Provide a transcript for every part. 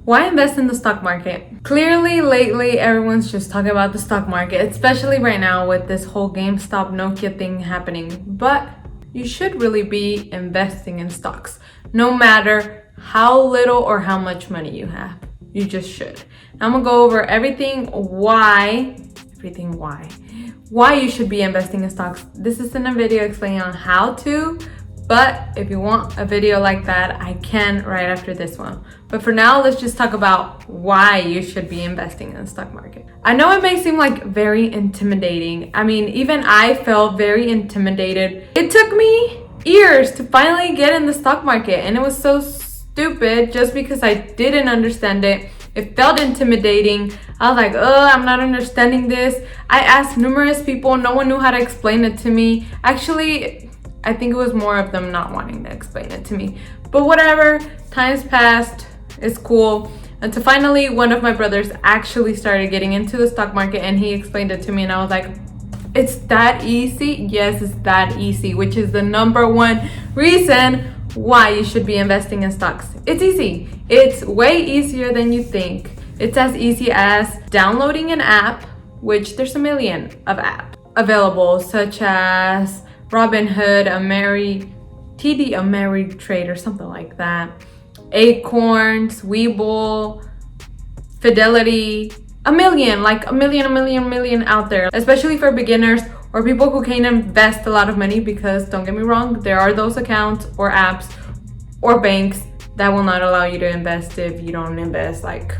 Why invest in the stock market? Clearly, lately, everyone's just talking about the stock market, especially right now with this whole GameStop Nokia thing happening. But you should really be investing in stocks, no matter how little or how much money you have. You just should. I'm gonna go over why you should be investing in stocks. This isn't a video explaining on how to, but if you want a video like that, I can right after this one. But for now, let's just talk about why you should be investing in the stock market. I know it may seem like very intimidating. I mean, even I felt very intimidated. It took me years to finally get in the stock market, and it was so stupid just because I didn't understand it. It felt intimidating. I was like, oh, I'm not understanding this. I asked numerous people. No one knew how to explain it to me. Actually, I think it was more of them not wanting to explain it to me. But whatever, time's passed. It's cool. Until finally, one of my brothers actually started getting into the stock market and he explained it to me and I was like, it's that easy? Yes, it's that easy, which is the number one reason why you should be investing in stocks. It's easy. It's way easier than you think. It's as easy as downloading an app, which there's a million of apps available, such as Robinhood, Ameritrade, or something like that. Acorns, Webull, Fidelity, a million out there, especially for beginners or people who can't invest a lot of money, because don't get me wrong, there are those accounts or apps or banks that will not allow you to invest if you don't invest like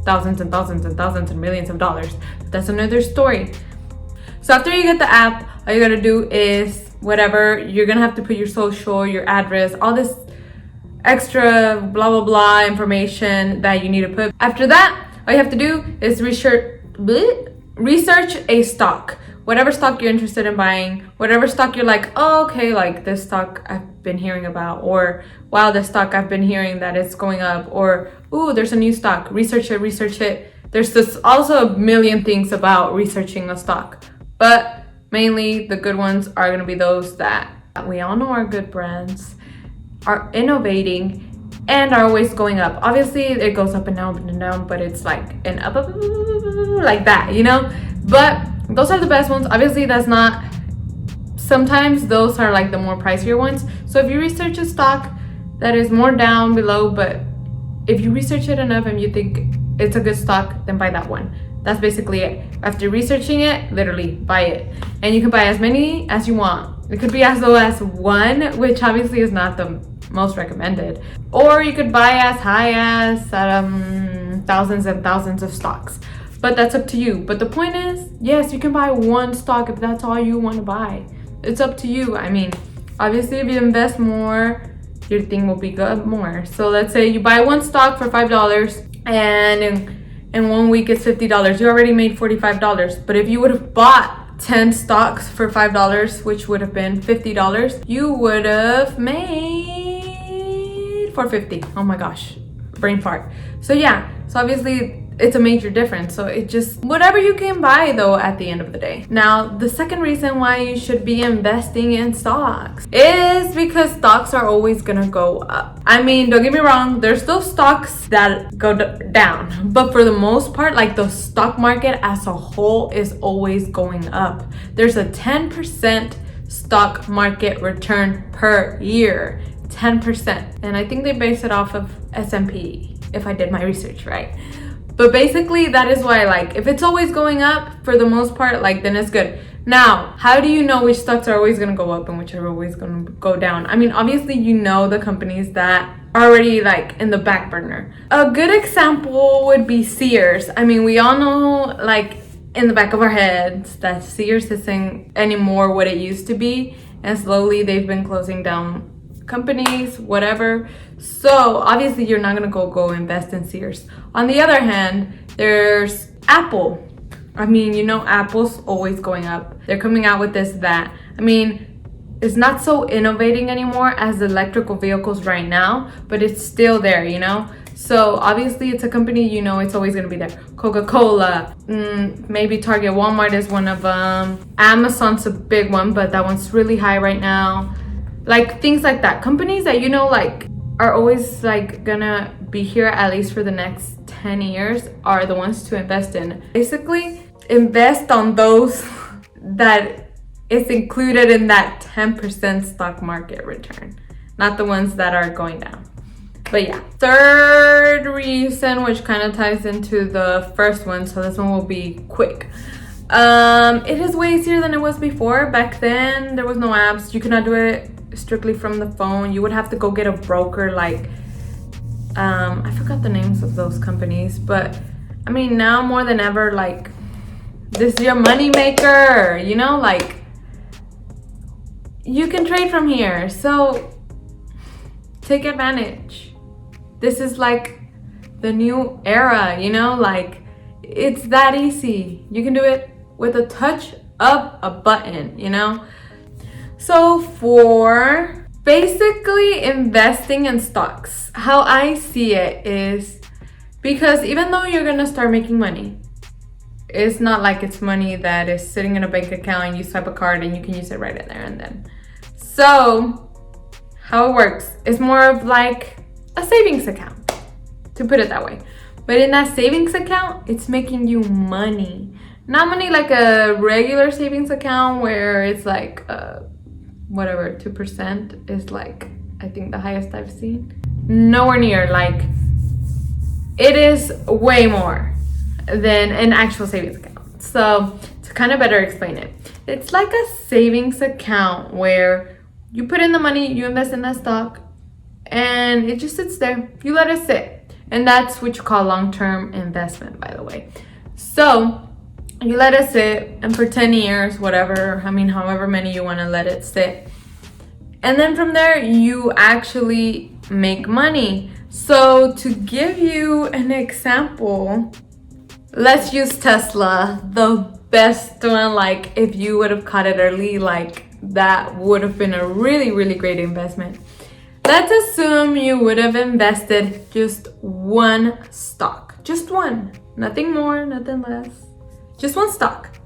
thousands and thousands and thousands and millions of dollars. That's another story. So after you get the app, all you gotta do is whatever, you're gonna have to put your social, your address, all this extra blah blah blah information that you need to put. After that, all you have to do is research a stock. Whatever stock you're interested in buying, whatever stock you're like, oh, okay, like this stock I've been hearing about, or wow, this stock I've been hearing that it's going up, or ooh, there's a new stock, research it. There's just also a million things about researching a stock, but mainly the good ones are going to be those that we all know are good brands, are innovating, and are always going up. Obviously, it goes up and down, but it's like an up like that, you know? But those are the best ones. Obviously, that's not... Sometimes those are like the more pricier ones. So if you research a stock that is more down below, but if you research it enough and you think it's a good stock, then buy that one. That's basically it. After researching it, literally buy it. And you can buy as many as you want. It could be as low as one, which obviously is not the most recommended. Or you could buy as high as thousands and thousands of stocks. But that's up to you. But the point is, yes, you can buy one stock if that's all you want to buy. It's up to you. I mean, obviously, if you invest more, your thing will be good more. So let's say you buy one stock for $5 and in 1 week it's $50. You already made $45. But if you would have bought 10 stocks for $5, which would have been $50, you would have made $450. Oh my gosh, brain fart. So yeah, so obviously it's a major difference. So it just, whatever you can buy though at the end of the day. Now, the second reason why you should be investing in stocks is because stocks are always gonna go up. I mean, don't get me wrong, there's those stocks that go down, but for the most part, like the stock market as a whole is always going up. There's a 10% stock market return per year, 10%. And I think they base it off of S&P, if I did my research right. But basically, that is why, like, if it's always going up for the most part, like, then it's good. Now, how do you know which stocks are always going to go up and which are always going to go down? I mean, obviously, you know the companies that are already, like, in the back burner. A good example would be Sears. I mean, we all know, like, in the back of our heads that Sears isn't anymore what it used to be. And slowly, they've been closing down companies, whatever. So obviously you're not gonna go invest in Sears. On the other hand, there's Apple. I mean, you know, Apple's always going up. They're coming out with this, that. I mean, it's not so innovating anymore as the electrical vehicles right now, but it's still there, you know? So obviously it's a company, you know, it's always gonna be there. Coca-Cola, maybe Target, Walmart is one of them. Amazon's a big one, but that one's really high right now. Like things like that. Companies that, you know, like are always like gonna be here at least for the next 10 years are the ones to invest in. Basically, invest on those that is included in that 10% stock market return, not the ones that are going down. But yeah, third reason, which kind of ties into the first one, so this one will be quick. It is way easier than it was before. Back then, there was no apps. You could not do it strictly from the phone. You would have to go get a broker, like, I forgot the names of those companies, but I mean, now more than ever, like, this is your money maker, you know, like, you can trade from here, so take advantage. This is like the new era, you know, like, it's that easy. You can do it with a touch of a button, you know. So for basically investing in stocks, how I see it is, because even though you're gonna start making money, it's not like it's money that is sitting in a bank account and you swipe a card and you can use it right in there and then. So how it works is more of like a savings account, to put it that way. But in that savings account, it's making you money. Not money like a regular savings account where it's like whatever, 2% is like, I think the highest I've seen. Nowhere near, like, it is way more than an actual savings account. So to kind of better explain it, it's like a savings account where you put in the money, you invest in that stock, and it just sits there. You let it sit. And that's what you call long-term investment, by the way. So you let it sit, and for 10 years, whatever, I mean, however many you want to let it sit. And then from there, you actually make money. So to give you an example, let's use Tesla, the best one. Like, if you would have caught it early, like, that would have been a really, really great investment. Let's assume you would have invested just one stock, just one, nothing more, nothing less, just one stock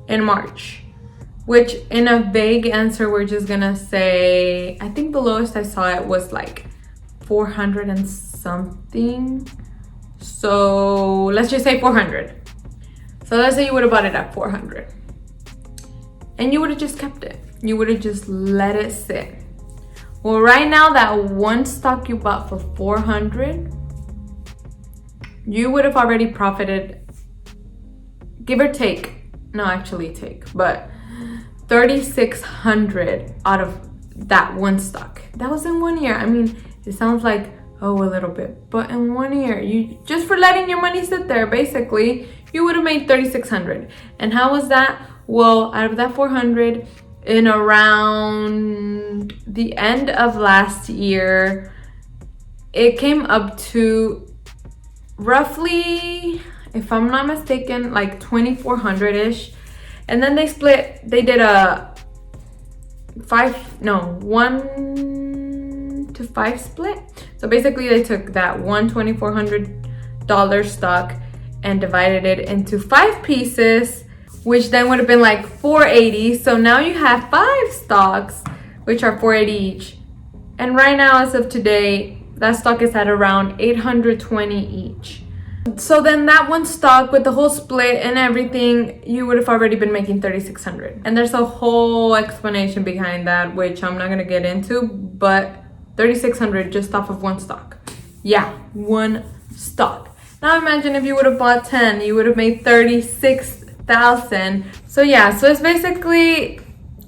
in March, which in a vague answer, we're just gonna say, I think the lowest I saw it was like 400 and something. So let's just say 400. So let's say you would have bought it at 400 and you would have just kept it. You would have just let it sit. Well, right now, that one stock you bought for 400, you would have already profited, give or take, no, actually take, but 3,600 out of that one stock. That was in 1 year. I mean, it sounds like, oh, a little bit, but in 1 year, you just for letting your money sit there, basically, you would have made 3,600. And how was that? Well, out of that 400, in around the end of last year, it came up to roughly, if I'm not mistaken, like 2,400-ish. And then they did a 1 to 5 split. So basically they took that one $2,400 stock and divided it into 5 pieces, which then would have been like 480. So now you have 5 stocks, which are 480 each. And right now, as of today, that stock is at around 820 each. So then that one stock with the whole split and everything, you would have already been making 3,600. And there's a whole explanation behind that, which I'm not gonna get into, but 3,600 just off of one stock. Yeah, one stock. Now imagine if you would have bought 10, you would have made 36,000. So yeah, so it's basically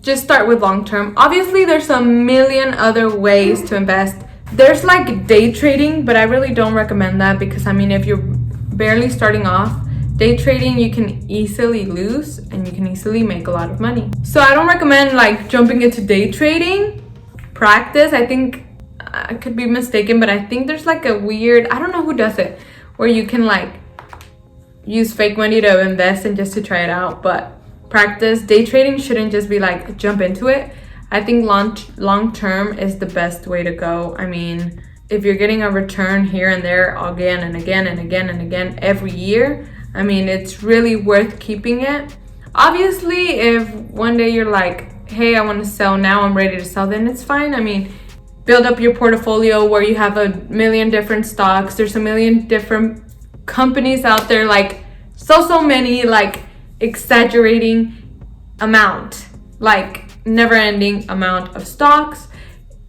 just start with long term. Obviously, there's a million other ways to invest. There's like day trading, but I really don't recommend that because I mean, if you're barely starting off, day trading, you can easily lose and you can easily make a lot of money. So I don't recommend like jumping into day trading. Practice, I think, I could be mistaken, but I think there's like a weird, I don't know who does it, where you can like use fake money to invest and just to try it out. But practice. Day trading shouldn't just be like jump into it. I think long term is the best way to go. I mean, if you're getting a return here and there again and again and again and again every year, I mean, it's really worth keeping it. Obviously, if one day you're like, hey, I want to sell now, I'm ready to sell, then it's fine. I mean, build up your portfolio where you have a million different stocks. There's a million different companies out there, like so many, like exaggerating amount, like never ending amount of stocks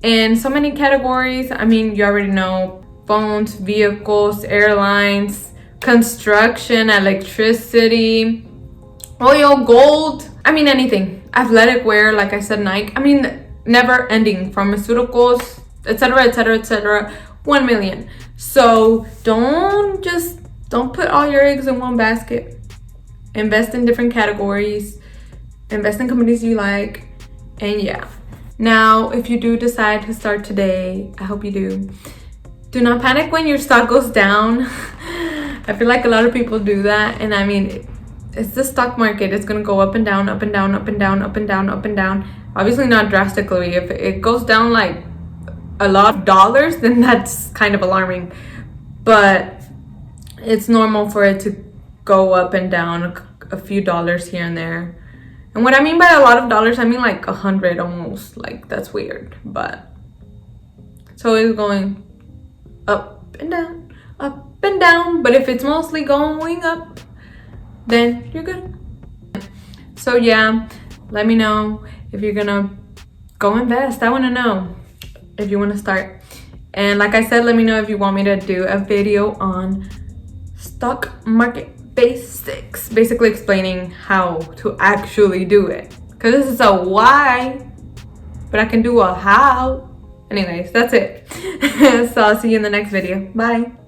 in so many categories. I mean, you already know: phones, vehicles, airlines, construction, electricity, oil, gold. I mean, anything. Athletic wear, like I said, Nike. I mean, never ending. Pharmaceuticals, etc, etc, etc. 1 million. So don't put all your eggs in one basket. Invest in different categories, invest in companies you like, and yeah. Now, if you do decide to start today, I hope you do not panic when your stock goes down. I feel like a lot of people do that, and I mean, it's the stock market. It's gonna go up and down, up and down, up and down, up and down, up and down. Obviously not drastically. If it goes down like a lot of dollars, then that's kind of alarming, but it's normal for it to go up and down a few dollars here and there. And what I mean by a lot of dollars, I mean like 100 almost. Like, that's weird, but so it's going up and down, up and down. But if it's mostly going up, then you're good. So yeah, let me know if you're gonna go invest. I want to know if you want to start. And like I said, let me know if you want me to do a video on stock market basics, basically explaining how to actually do it, because this is a why, but I can do a how. Anyways, that's it. So I'll see you in the next video. Bye.